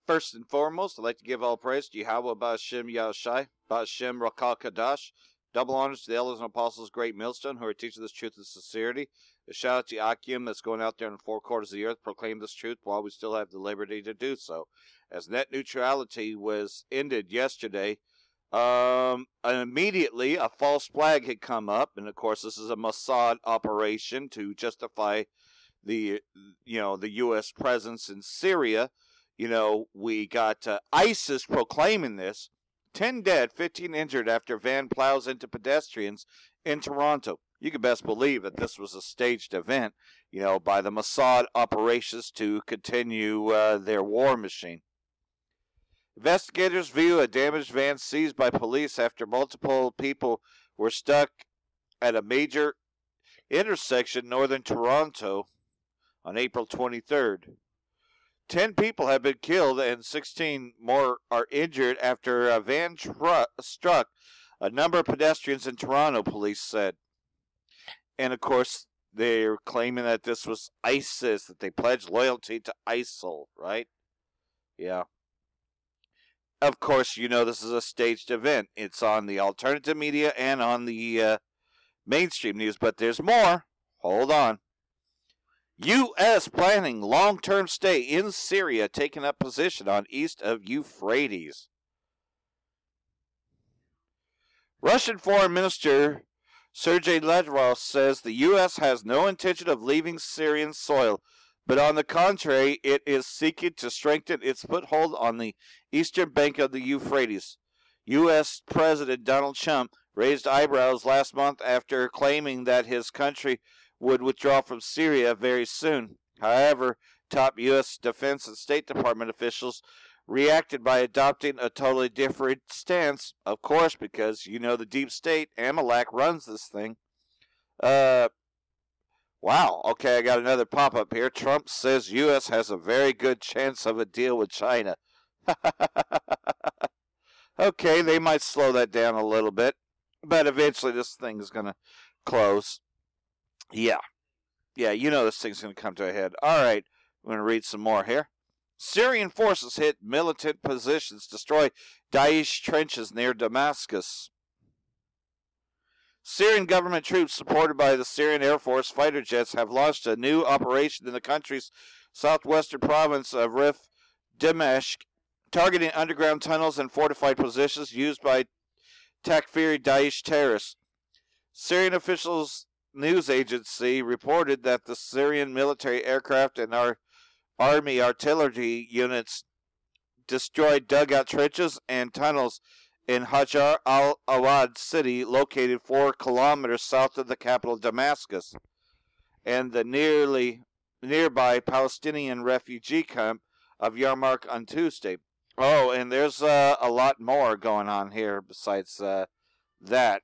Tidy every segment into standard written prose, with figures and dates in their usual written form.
First and foremost, I'd like to give all praise to Yahweh Ba'Shem Yahushai, Ba'Shem Rakal Kadash. Double honors to the elders and apostles, great millstone, who are teaching this truth with sincerity. A shout out to Akim that's going out there in the four quarters of the earth, proclaim this truth while we still have the liberty to do so. As net neutrality was ended yesterday, immediately a false flag had come up, and of course this is a MOSSAD operation to justify the U.S. presence in Syria. We got ISIS proclaiming this. 10 dead, 15 injured after van plows into pedestrians in Toronto. You can best believe that this was a staged event, by the MOSSAD operations to continue their war machine. Investigators view a damaged van seized by police after multiple people were stuck at a major intersection in northern Toronto on April 23rd. 10 people have been killed and 16 more are injured after a van struck a number of pedestrians in Toronto, police said. And of course, they're claiming that this was ISIS, that they pledged loyalty to ISIL, right? Yeah. Of course, this is a staged event. It's on the alternative media and on the mainstream news, but there's more. Hold on. U.S. planning long-term stay in Syria, taking up position on east of Euphrates. Russian Foreign Minister Sergei Lavrov says the U.S. has no intention of leaving Syrian soil, but on the contrary, it is seeking to strengthen its foothold on the eastern bank of the Euphrates. U.S. President Donald Trump raised eyebrows last month after claiming that his country would withdraw from Syria very soon. However, top U.S. Defense and State Department officials reacted by adopting a totally different stance, of course, because, the deep state, Amalek, runs this thing. Wow, okay, I got another pop-up here. Trump says U.S. has a very good chance of a deal with China. Okay, they might slow that down a little bit, but eventually this thing is going to close. Yeah, this thing's going to come to a head. All right, I'm going to read some more here. Syrian forces hit militant positions, destroy Daesh trenches near Damascus. Syrian government troops, supported by the Syrian Air Force fighter jets, have launched a new operation in the country's southwestern province of Rif Dimashq, targeting underground tunnels and fortified positions used by Takfiri Daesh terrorists. Syrian officials news agency reported that the Syrian military aircraft and army artillery units destroyed dugout trenches and tunnels in Hajar al-Awad city, located 4 kilometers south of the capital Damascus, and the nearby Palestinian refugee camp of Yarmouk on Tuesday. Oh, and there's a lot more going on here besides that.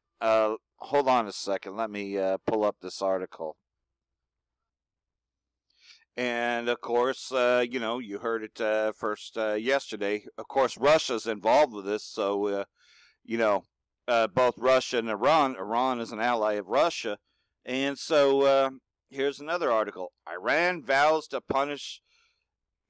Hold on a second. Let me pull up this article. And, of course, you heard it first yesterday. Of course, Russia's involved with this, so, both Russia and Iran. Iran is an ally of Russia. And so, here's another article. Iran vows to punish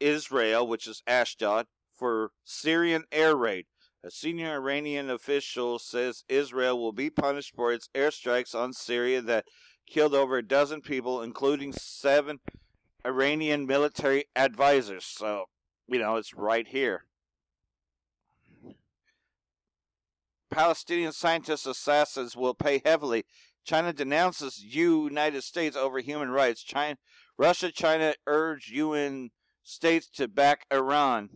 Israel, which is Ashdod, for Syrian air raid. A senior Iranian official says Israel will be punished for its airstrikes on Syria that killed over a dozen people, including 7 Iranian military advisors. So, it's right here. Palestinian scientist assassins will pay heavily. China denounces United States over human rights. Russia, China urge UN states to back Iran.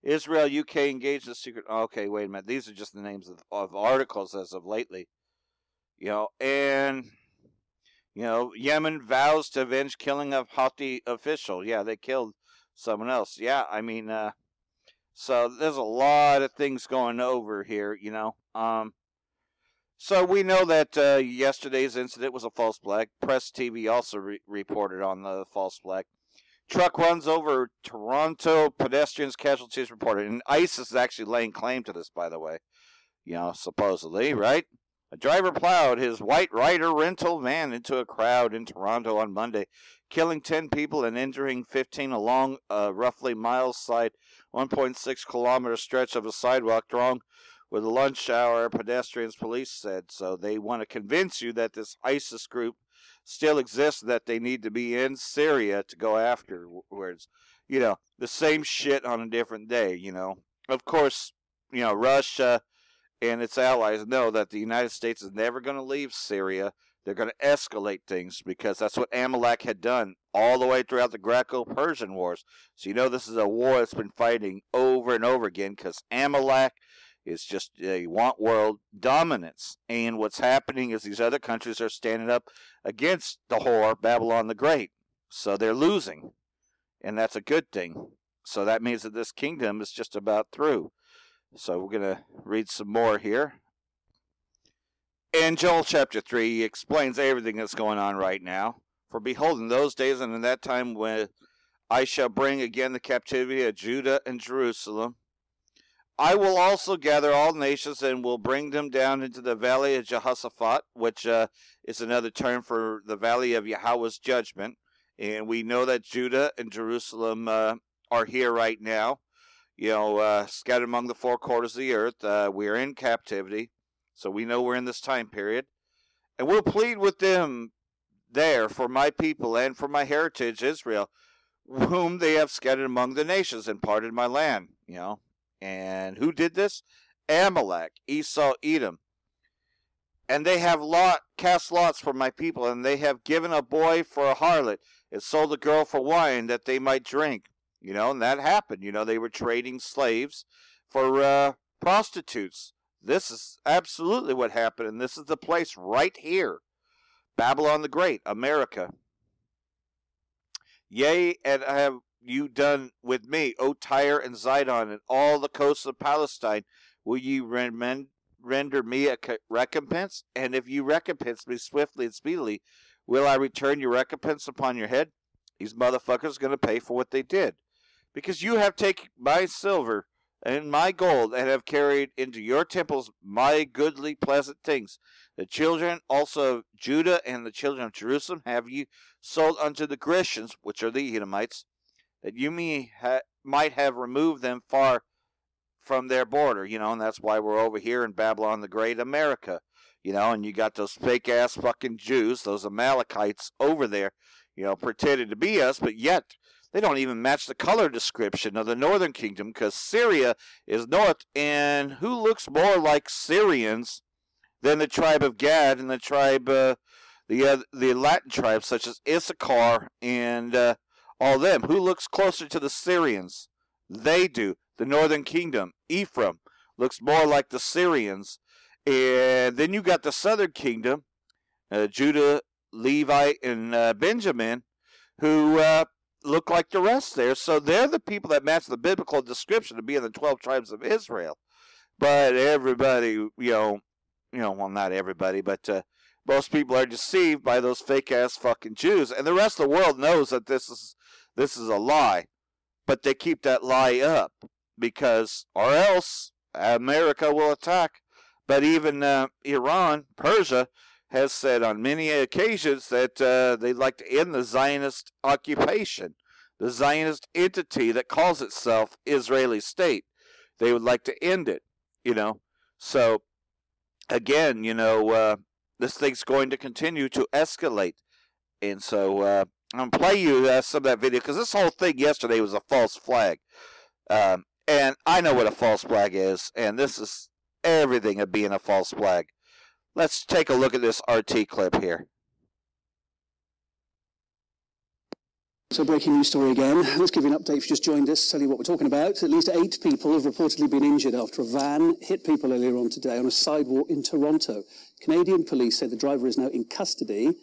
Israel, UK engaged in secret... Okay, wait a minute. These are just the names of articles as of lately. Yemen vows to avenge killing of Houthi official. Yeah, they killed someone else. Yeah, so there's a lot of things going over here, So we know that yesterday's incident was a false flag. Press TV also reported on the false flag. Truck runs over Toronto, pedestrians, casualties reported. And ISIS is actually laying claim to this, by the way. Supposedly, right? A driver plowed his white Ryder rental van into a crowd in Toronto on Monday, killing 10 people and injuring 15 along a roughly mile-side 1.6-kilometer stretch of a sidewalk thronged with a lunch hour, pedestrians, police said. So they want to convince you that this ISIS group still exists, that they need to be in Syria to go afterwards. You know, the same shit on a different day, you know. Of course, you know, Russia and its allies know that the United States is never going to leave Syria. They're going to escalate things because that's what Amalek had done all the way throughout the Greco-Persian Wars. So you know this is a war that's been fighting over and over again because Amalek is just, they want world dominance. And what's happening is these other countries are standing up against the whore, Babylon the Great. So they're losing. And that's a good thing. So that means that this kingdom is just about through. So we're going to read some more here. In Joel chapter 3, he explains everything that's going on right now. For behold, in those days and in that time when I shall bring again the captivity of Judah and Jerusalem, I will also gather all nations and will bring them down into the valley of Jehoshaphat, which is another term for the valley of Yahweh's judgment. And we know that Judah and Jerusalem are here right now. You know, scattered among the four quarters of the earth. We're in captivity, so we know we're in this time period. And we'll plead with them there for my people and for my heritage, Israel, whom they have scattered among the nations and parted my land, you know. And who did this? Amalek, Esau, Edom. And they have cast lots for my people, and they have given a boy for a harlot, and sold a girl for wine that they might drink. You know, and that happened. You know, they were trading slaves for prostitutes. This is absolutely what happened, and this is the place right here. Babylon the Great, America. Yea, and have you done with me, O Tyre and Zidon, and all the coasts of Palestine? Will ye render me a recompense? And if you recompense me swiftly and speedily, will I return your recompense upon your head? These motherfuckers are going to pay for what they did. Because you have taken my silver and my gold, and have carried into your temples my goodly pleasant things. The children also of Judah and the children of Jerusalem have you sold unto the Grecians, which are the Edomites, that you might have removed them far from their border, you know, and that's why we're over here in Babylon the Great, America, you know, and you got those fake-ass fucking Jews, those Amalekites over there, you know, pretending to be us, but yet they don't even match the color description of the northern kingdom, because Syria is north, and who looks more like Syrians than the tribe of Gad and the tribe, the Latin tribes such as Issachar and all them? Who looks closer to the Syrians? They do. The northern kingdom, Ephraim, looks more like the Syrians. And then you got the southern kingdom, Judah, Levi, and Benjamin, who look like the rest there. So they're the people that match the biblical description to be in the 12 tribes of Israel. But everybody, well, not everybody, but most people are deceived by those fake-ass fucking Jews. And the rest of the world knows that this is a lie. But they keep that lie up, because, or else, America will attack. But even Iran, Persia, has said on many occasions that they'd like to end the Zionist occupation, the Zionist entity that calls itself Israeli state. They would like to end it, you know. So, again, you know, this thing's going to continue to escalate. And so I'm going to play you some of that video, because this whole thing yesterday was a false flag. And I know what a false flag is, and this is everything of being a false flag. Let's take a look at this RT clip here. So breaking news story again. Let's give you an update if you just joined us, tell you what we're talking about. At least 8 people have reportedly been injured after a van hit people earlier on today on a sidewalk in Toronto. Canadian police say the driver is now in custody.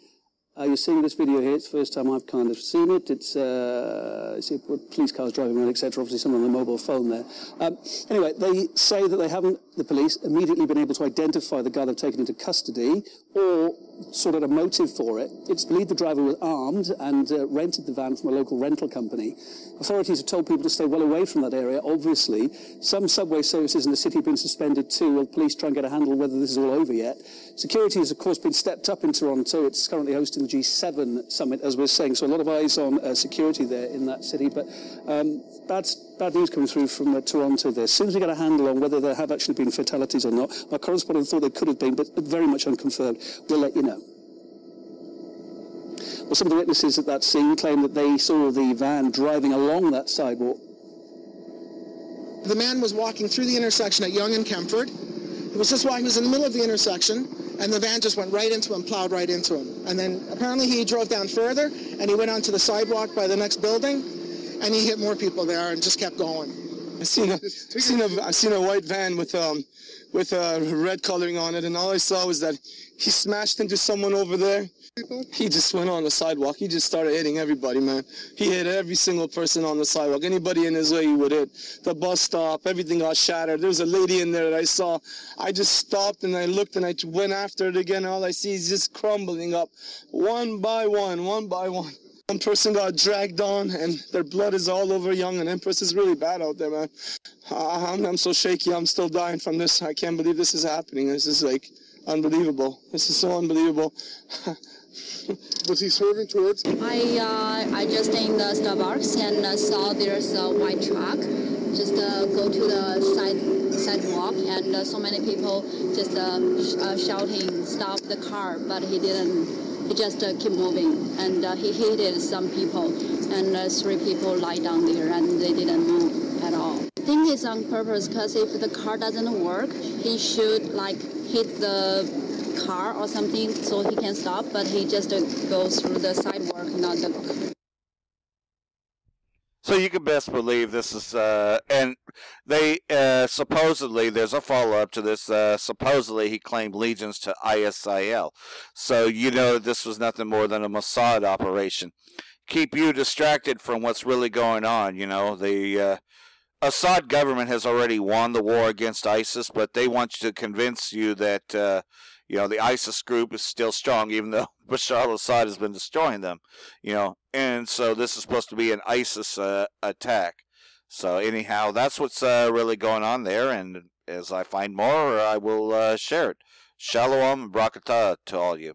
You're seeing this video here. It's the first time I've kind of seen it. It's police cars driving around, etc. Obviously someone on a mobile phone there. Anyway, they say that they haven't, the police, immediately been able to identify the guy they've taken into custody, or sorted a motive for it. It's believed the driver was armed and rented the van from a local rental company. Authorities have told people to stay well away from that area, obviously. Some subway services in the city have been suspended too, while police try and get a handle on whether this is all over yet. Security has, of course, been stepped up in Toronto. It's currently hosting the G7 summit, as we're saying, so a lot of eyes on security there in that city. But bad news coming through from Toronto there. As soon as we get a handle on whether there have actually been fatalities or not, my correspondent thought there could have been, but very much unconfirmed. We'll let you know. Well, some of the witnesses at that scene claim that they saw the van driving along that sidewalk. The man was walking through the intersection at Yonge and Kempford. He was just walking, he was in the middle of the intersection, and the van just went right into him, plowed right into him. And then apparently he drove down further, and he went onto the sidewalk by the next building, and he hit more people there and just kept going. I've seen a white van with red coloring on it, and all I saw was that he smashed into someone over there. He just went on the sidewalk. He just started hitting everybody, man. He hit every single person on the sidewalk. Anybody in his way, he would hit. The bus stop, everything got shattered. There was a lady in there that I saw. I just stopped and I looked and I went after it again. All I see is just crumbling up, one by one, one by one. One person got dragged on, and their blood is all over Yonge and Empress. It's really bad out there, man. I'm so shaky. I'm still dying from this. I can't believe this is happening. This is like unbelievable. This is so unbelievable. Was he swerving towards? I just in the Starbucks and saw there's a white truck just go to the sidewalk, and so many people just shouting, "Stop the car!" But he didn't. He just kept moving, and he hit some people, and 3 people lie down there, and they didn't move at all. I think it's on purpose, because if the car doesn't work, he should like hit the car or something so he can stop, but he just goes through the sidewalk, not the. So you can best believe this is, and they supposedly, there's a follow-up to this, supposedly he claimed allegiance to ISIL. So you know this was nothing more than a MOSSAD operation. Keep you distracted from what's really going on, you know. The Assad government has already won the war against ISIS, but they want you to convince you that, you know, the ISIS group is still strong, even though Bashar al-Assad has been destroying them, you know. And so this is supposed to be an ISIS attack. So anyhow, that's what's really going on there. And as I find more, I will share it. Shalom and barakatah to all you.